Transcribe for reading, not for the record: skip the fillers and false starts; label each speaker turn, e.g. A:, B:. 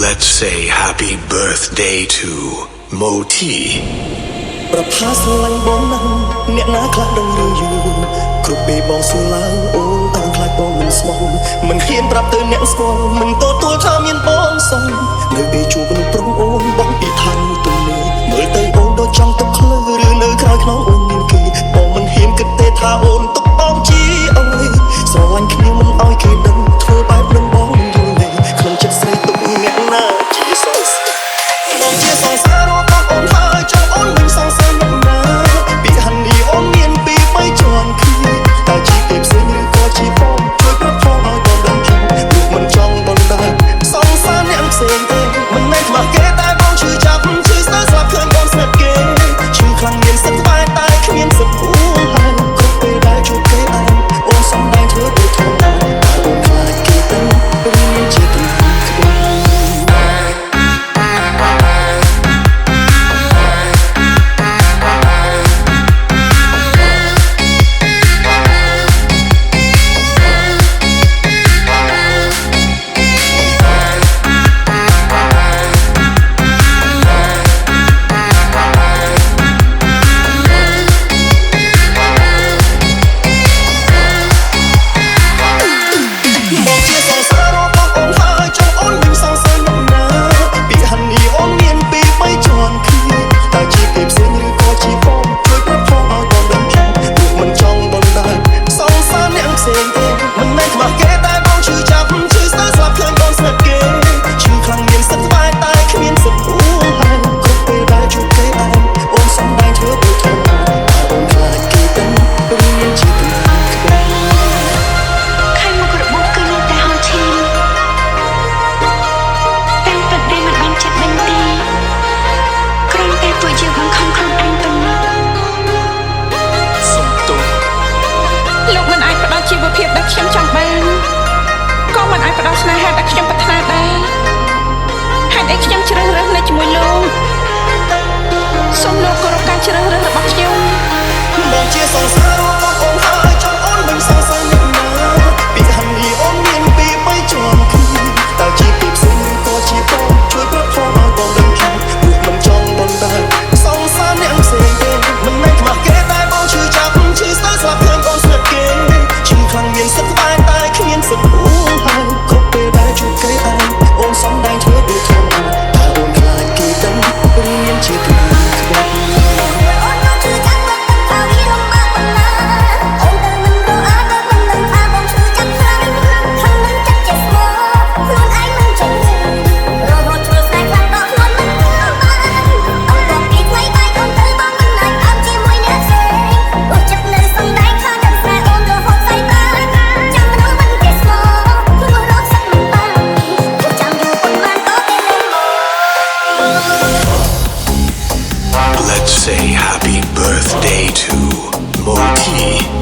A: Let's say happy birthday to Moti
B: ប្រផាស្រឡាញ់បងណាស់អ្នកណាខ្លះដឹងរឿងយូរគ្រប់ពេលបងសួរឡើងអូនតាំងខ្លាចបងមិនស្មោះមិនហ៊ានប្រាប់ទៅអ្នកស្គាល់មិនទទួលថាមានបងសោះនៅពេលជួបមនុស្សប្រុងអូនបងពីឋានទំនេរមើលទៅអូនដូចចង់ទឹកភ្លឺឬនៅក្រោយខ្នងអូនមានគេបងមិនហ៊ានគិតទេថាអូនទុកបងជាអ្វីស្រឡាញ់គ្នាមិនឲ្យគេដឹងធ្វើបែបនឹងបងយល់ទេក្នុងចិត្តស្រីទុកអ្នកណាជាសោះបងជាសងសាររបស់អូនហើយចង់អូនវិញសងសារអ្នកណាពីហានីអូនមានពីរបីជាន់គ្នាតើជាគេផ្សេងឬក៏ជាបងជួយប្រាប់ផងឲ្យបងដឹងខ្ញុំព្រោះមិនចង់បងដែរសងសារអ្នកផ្សេងទេមិនមែនខ្មាស់គេតែបងឈឺចាប់ឈឺស្ទើរស្លាប់ឃើញបងស្និទ្ធគេឈឺខ្លាំងមានសិទ្ធតែគ្មានសិទ្ធហួងហើយគ្រប់ពេលដែលជួបគេឯងអូនសំដែងធ្វើទៅធម្មតាអូនខ្លាចគេដឹងព្រោះមានជាទំនួលក្បួនជីវភាពដែលខ្ញុំចង់បានក៏មិនអាចផ្ដល់ស្នេហាដែលខ្ញុំប្រាថ្នាដែរហេតុអីខ្ញុំជ្រើសរើសនៅជាមួយលោកសូមលោកគោរពការជ្រើសរើសរបស់ខ្ញុំបងជាសងសាររបស់អូនហើយចង់អូនមិនសងសារអ្នកណាពីហានីអូនមានពីរបីជាន់គ្នាតើជាពីផ្សេងឬក៏ជាបងជួយប្រាប់ផងឲ្យបងដឹងខ្ញុំព្រោះមិនចង់បងដែរសងសារអ្នកផ្សេងទេមិនមែនខ្មាស់គេតែបងឈឺចាប់ឈឺស្ទើរស្លាប់ឃើញបងស្និទ្ធគេខ្លាំងមានសិទ្ធតែគ្មានសិទ្ធហួងហើយគ្រប់ពេលដែលជួបគេឯងអូនសំដែងធ្វើដូចធម្មតាតែអូនខ្លាចគេដឹងព្រោះមានជាទំនួលក្បួនអូនមកជួយចាំមកទាំងថាវាលំបាកប៉ុណ្ណាអូនទៅមិនរកអាចទៅមិនដឹងថាបងឈឺចាំខ្លាំងខាងនឹងចិត្តជាស្មោះខ្លួនឯងមិនចេះរហូតធ្វើស្នេហ៍ខ្លាំងដល់ខ្លួនមិនបានអូនបងពីថ្លៃបាយអូនទៅបងមិនអាចតាមជាមួយអ្នកផ្សេងអូនចិត្តនៅសំដែងថានឹងស្នេហ៍អូនរហូតស្អីបាន
A: Let's say happy birthday to Moti